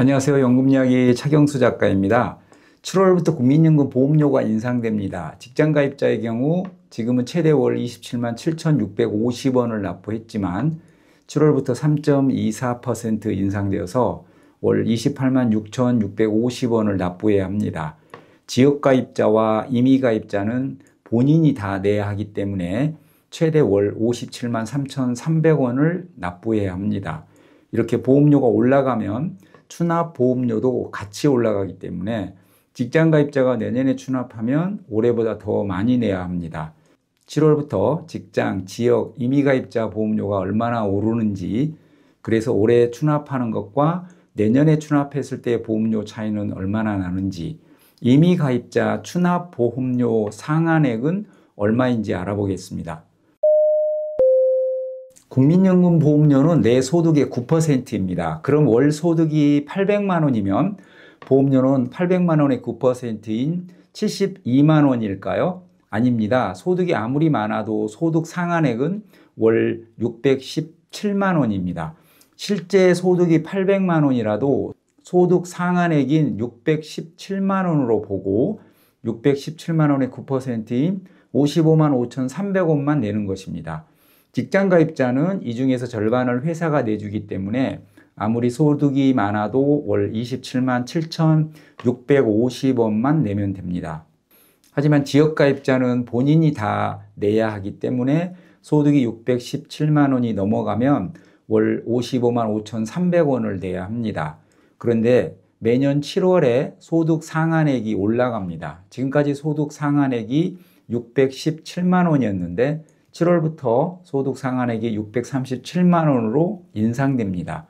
안녕하세요. 연금이야기 차경수 작가입니다. 7월부터 국민연금 보험료가 인상됩니다. 직장가입자의 경우 지금은 최대 월 27만 7,650원을 납부했지만 7월부터 3.24% 인상되어서 월 28만 6,650원을 납부해야 합니다. 지역가입자와 임의가입자는 본인이 다 내야 하기 때문에 최대 월 57만 3,300원을 납부해야 합니다. 이렇게 보험료가 올라가면 추납보험료도 같이 올라가기 때문에 직장가입자가 내년에 추납하면 올해보다 더 많이 내야 합니다. 7월부터 직장, 지역, 임의가입자 보험료가 얼마나 오르는지, 그래서 올해 추납하는 것과 내년에 추납했을 때 보험료 차이는 얼마나 나는지, 임의가입자 추납보험료 상한액은 얼마인지 알아보겠습니다. 국민연금 보험료는 내 소득의 9%입니다. 그럼 월 소득이 800만 원이면 보험료는 800만 원의 9%인 72만 원일까요? 아닙니다. 소득이 아무리 많아도 소득 상한액은 월 617만 원입니다. 실제 소득이 800만 원이라도 소득 상한액인 617만 원으로 보고 617만 원의 9%인 55만 5,300원만 내는 것입니다. 직장가입자는 이 중에서 절반을 회사가 내주기 때문에 아무리 소득이 많아도 월 27만 7,650원만 내면 됩니다. 하지만 지역가입자는 본인이 다 내야 하기 때문에 소득이 617만 원이 넘어가면 월 55만 5,300원을 내야 합니다. 그런데 매년 7월에 소득 상한액이 올라갑니다. 지금까지 소득 상한액이 617만 원이었는데 7월부터 소득 상한액이 637만 원으로 인상됩니다.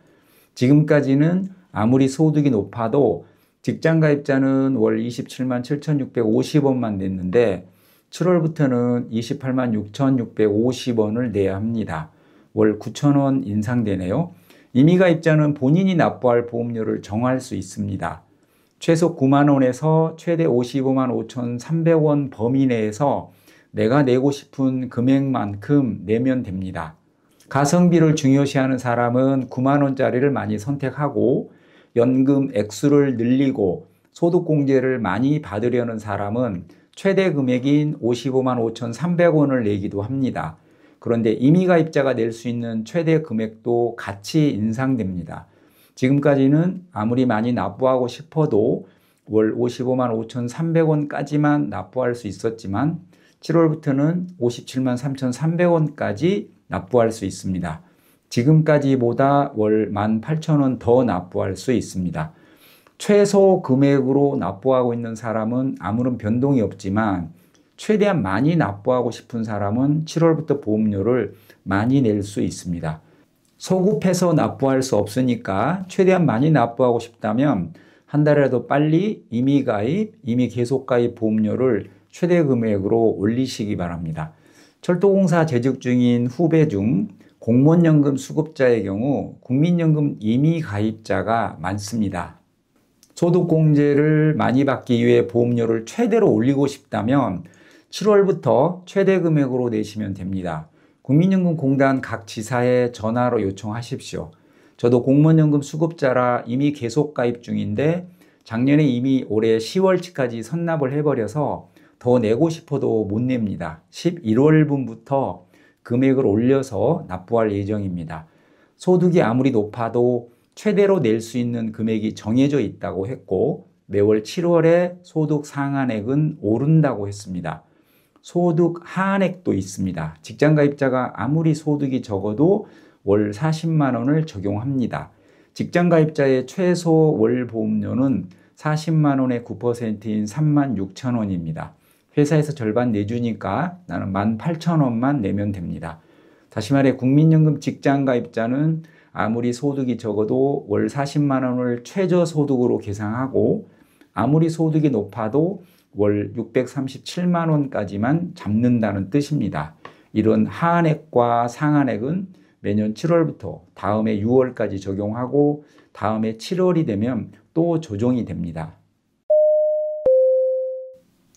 지금까지는 아무리 소득이 높아도 직장가입자는 월 27만 7,650원만 냈는데 7월부터는 28만 6,650원을 내야 합니다. 월 9,000원 인상되네요. 임의가입자는 본인이 납부할 보험료를 정할 수 있습니다. 최소 9만 원에서 최대 55만 5,300원 범위 내에서 내가 내고 싶은 금액만큼 내면 됩니다. 가성비를 중요시하는 사람은 9만 원짜리를 많이 선택하고 연금 액수를 늘리고 소득공제를 많이 받으려는 사람은 최대 금액인 55만 5,300원을 내기도 합니다. 그런데 임의가입자가 낼 수 있는 최대 금액도 같이 인상됩니다. 지금까지는 아무리 많이 납부하고 싶어도 월 55만 5,300원까지만 납부할 수 있었지만 7월부터는 57만 3,300원까지 납부할 수 있습니다. 지금까지보다 월 18,000원 더 납부할 수 있습니다. 최소 금액으로 납부하고 있는 사람은 아무런 변동이 없지만 최대한 많이 납부하고 싶은 사람은 7월부터 보험료를 많이 낼 수 있습니다. 소급해서 납부할 수 없으니까 최대한 많이 납부하고 싶다면 한 달이라도 빨리 임의가입, 임의계속가입 보험료를 최대 금액으로 올리시기 바랍니다. 철도공사 재직 중인 후배 중 공무원연금 수급자의 경우 국민연금 임의가입자가 많습니다. 소득공제를 많이 받기 위해 보험료를 최대로 올리고 싶다면 7월부터 최대 금액으로 내시면 됩니다. 국민연금공단 각 지사에 전화로 요청하십시오. 저도 공무원연금 수급자라 이미 계속 가입 중인데 작년에 이미 올해 10월치까지 선납을 해버려서 더 내고 싶어도 못 냅니다. 11월분부터 금액을 올려서 납부할 예정입니다. 소득이 아무리 높아도 최대로 낼 수 있는 금액이 정해져 있다고 했고 매월 7월에 소득 상한액은 오른다고 했습니다. 소득 하한액도 있습니다. 직장가입자가 아무리 소득이 적어도 월 40만 원을 적용합니다. 직장가입자의 최소 월 보험료는 40만 원의 9%인 3만 6천 원입니다. 회사에서 절반 내주니까 나는 18,000원만 내면 됩니다. 다시 말해 국민연금 직장가입자는 아무리 소득이 적어도 월 40만 원을 최저소득으로 계상하고 아무리 소득이 높아도 월 637만 원까지만 잡는다는 뜻입니다. 이런 하한액과 상한액은 매년 7월부터 다음해 6월까지 적용하고 다음해 7월이 되면 또 조정이 됩니다.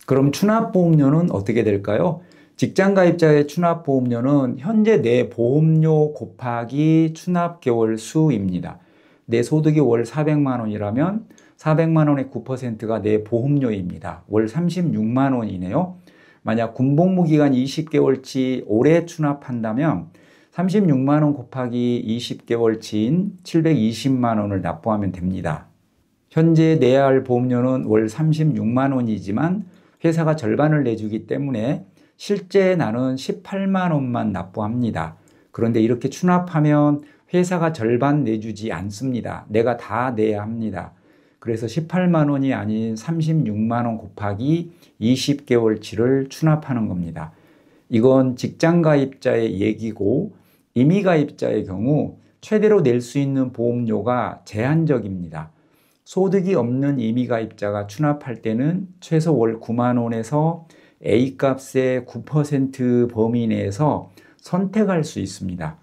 그럼 추납보험료는 어떻게 될까요? 직장가입자의 추납보험료는 현재 내 보험료 곱하기 추납개월 수입니다. 내 소득이 월 400만 원이라면 400만 원의 9%가 내 보험료입니다. 월 36만 원이네요. 만약 군복무 기간 20개월치 올해 추납한다면 36만 원 곱하기 20개월치인 720만 원을 납부하면 됩니다. 현재 내야 할 보험료는 월 36만 원이지만 회사가 절반을 내주기 때문에 실제 나는 18만 원만 납부합니다. 그런데 이렇게 추납하면 회사가 절반 내주지 않습니다. 내가 다 내야 합니다. 그래서 18만 원이 아닌 36만 원 곱하기 20개월치를 추납하는 겁니다. 이건 직장가입자의 얘기고 임의가입자의 경우 최대로 낼 수 있는 보험료가 제한적입니다. 소득이 없는 임의가입자가 추납할 때는 최소 월 9만 원에서 A값의 9% 범위 내에서 선택할 수 있습니다.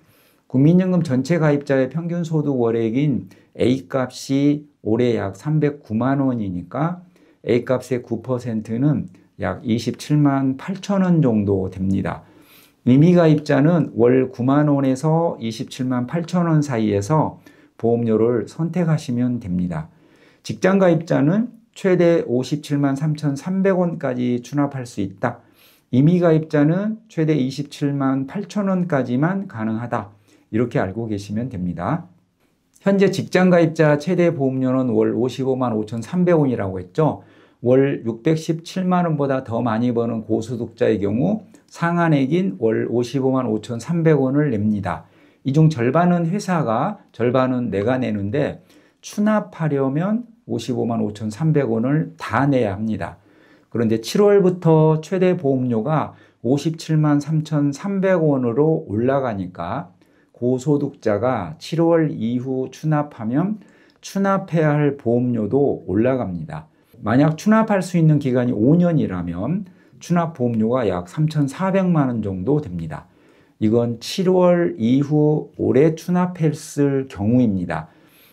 국민연금 전체 가입자의 평균 소득 월액인 A값이 올해 약 309만 원이니까 A값의 9%는 약 27만 8천 원 정도 됩니다. 임의가입자는 월 9만 원에서 27만 8천 원 사이에서 보험료를 선택하시면 됩니다. 직장가입자는 최대 57만 3,300원까지 추납할 수 있다. 임의가입자는 최대 27만 8천 원까지만 가능하다. 이렇게 알고 계시면 됩니다. 현재 직장가입자 최대 보험료는 월 55만 5,300원이라고 했죠. 월 617만 원보다 더 많이 버는 고소득자의 경우 상한액인 월 55만 5,300원을 냅니다. 이 중 절반은 회사가, 절반은 내가 내는데 추납하려면 55만 5,300원을 다 내야 합니다. 그런데 7월부터 최대 보험료가 57만 3,300원으로 올라가니까 고소득자가 7월 이후 추납하면 추납해야 할 보험료도 올라갑니다. 만약 추납할 수 있는 기간이 5년이라면 추납 보험료가 약 3,400만 원 정도 됩니다. 이건 7월 이후 올해 추납했을 경우입니다.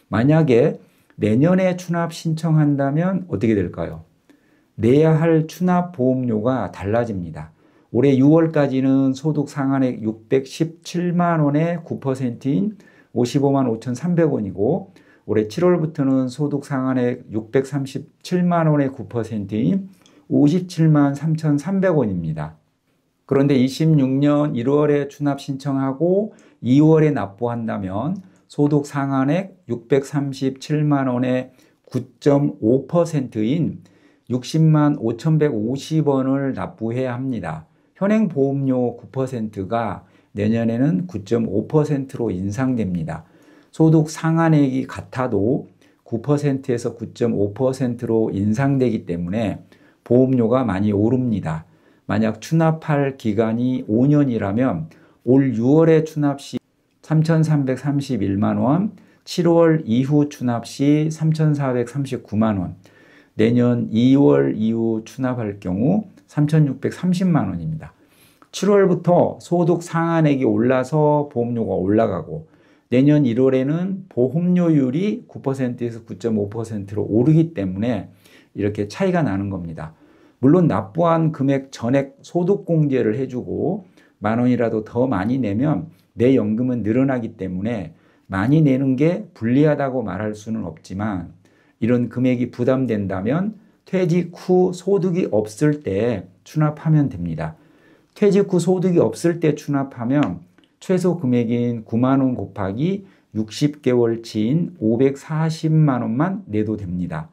만약에 내년에 추납 신청한다면 어떻게 될까요? 내야 할 추납 보험료가 달라집니다. 올해 6월까지는 소득 상한액 617만 원의 9%인 55만 5,300원이고 올해 7월부터는 소득 상한액 637만 원의 9%인 57만 3,300원입니다. 그런데 26년 1월에 추납 신청하고 2월에 납부한다면 소득 상한액 637만 원의 9.5%인 60만 5,150원을 납부해야 합니다. 현행 보험료 9%가 내년에는 9.5%로 인상됩니다. 소득 상한액이 같아도 9%에서 9.5%로 인상되기 때문에 보험료가 많이 오릅니다. 만약 추납할 기간이 5년이라면 올 6월에 추납 시 3,331만 원, 7월 이후 추납 시 3,439만 원, 내년 2월 이후 추납할 경우 3,630만 원입니다. 7월부터 소득 상한액이 올라서 보험료가 올라가고 내년 1월에는 보험료율이 9%에서 9.5%로 오르기 때문에 이렇게 차이가 나는 겁니다. 물론 납부한 금액 전액 소득공제를 해주고 만 원이라도 더 많이 내면 내 연금은 늘어나기 때문에 많이 내는 게 불리하다고 말할 수는 없지만 이런 금액이 부담된다면 퇴직 후 소득이 없을 때 추납하면 됩니다. 퇴직 후 소득이 없을 때 추납하면 최소 금액인 9만 원 곱하기 60개월치인 540만 원만 내도 됩니다.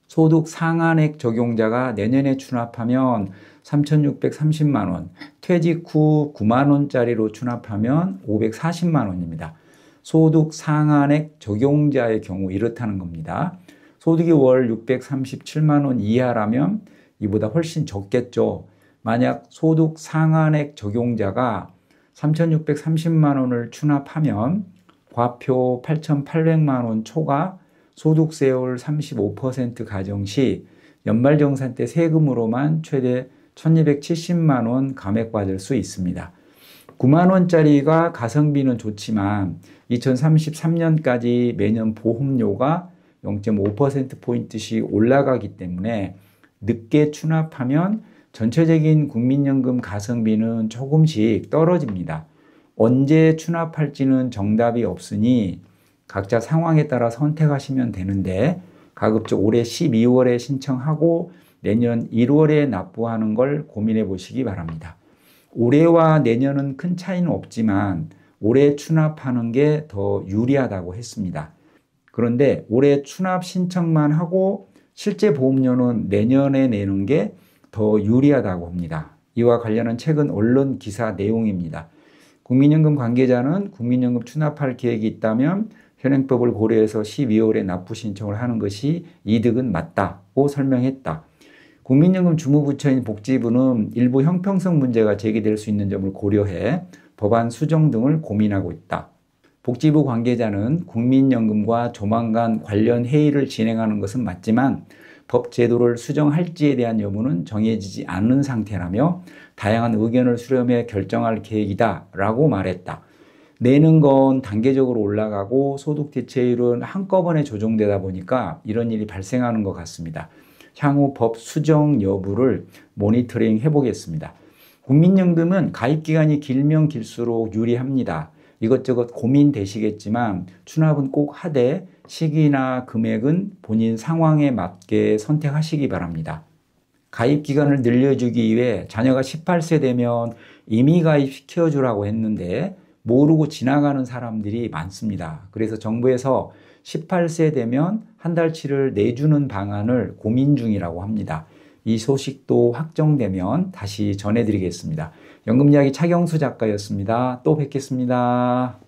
소득 상한액 적용자가 내년에 추납하면 3,630만 원, 퇴직 후 9만 원짜리로 추납하면 540만 원입니다. 소득 상한액 적용자의 경우 이렇다는 겁니다. 소득이 월 637만 원 이하라면 이보다 훨씬 적겠죠. 만약 소득 상한액 적용자가 3,630만 원을 추납하면 과표 8,800만 원 초과 소득세율 35% 가정 시 연말정산 때 세금으로만 최대 1,270만 원 감액받을 수 있습니다. 9만 원짜리가 가성비는 좋지만 2033년까지 매년 보험료가 0.5%포인트씩 올라가기 때문에 늦게 추납하면 전체적인 국민연금 가성비는 조금씩 떨어집니다. 언제 추납할지는 정답이 없으니 각자 상황에 따라 선택하시면 되는데 가급적 올해 12월에 신청하고 내년 1월에 납부하는 걸 고민해 보시기 바랍니다. 올해와 내년은 큰 차이는 없지만 올해 추납하는 게 더 유리하다고 했습니다. 그런데 올해 추납 신청만 하고 실제 보험료는 내년에 내는 게 더 유리하다고 합니다. 이와 관련한 최근 언론 기사 내용입니다. 국민연금 관계자는 국민연금 추납할 계획이 있다면 현행법을 고려해서 12월에 납부 신청을 하는 것이 이득은 맞다고 설명했다. 국민연금 주무부처인 복지부는 일부 형평성 문제가 제기될 수 있는 점을 고려해 법안 수정 등을 고민하고 있다. 복지부 관계자는 국민연금과 조만간 관련 회의를 진행하는 것은 맞지만 법 제도를 수정할지에 대한 여부는 정해지지 않은 상태라며 다양한 의견을 수렴해 결정할 계획이다 라고 말했다. 내는 건 단계적으로 올라가고 소득 대체율은 한꺼번에 조정되다 보니까 이런 일이 발생하는 것 같습니다. 향후 법 수정 여부를 모니터링 해보겠습니다. 국민연금은 가입기간이 길면 길수록 유리합니다. 이것저것 고민되시겠지만 추납은 꼭 하되 시기나 금액은 본인 상황에 맞게 선택하시기 바랍니다. 가입기간을 늘려주기 위해 자녀가 18세 되면 임의 가입시켜주라고 했는데 모르고 지나가는 사람들이 많습니다. 그래서 정부에서 18세 되면 한 달치를 내주는 방안을 고민 중이라고 합니다. 이 소식도 확정되면 다시 전해드리겠습니다. 연금이야기 차경수 작가였습니다. 또 뵙겠습니다.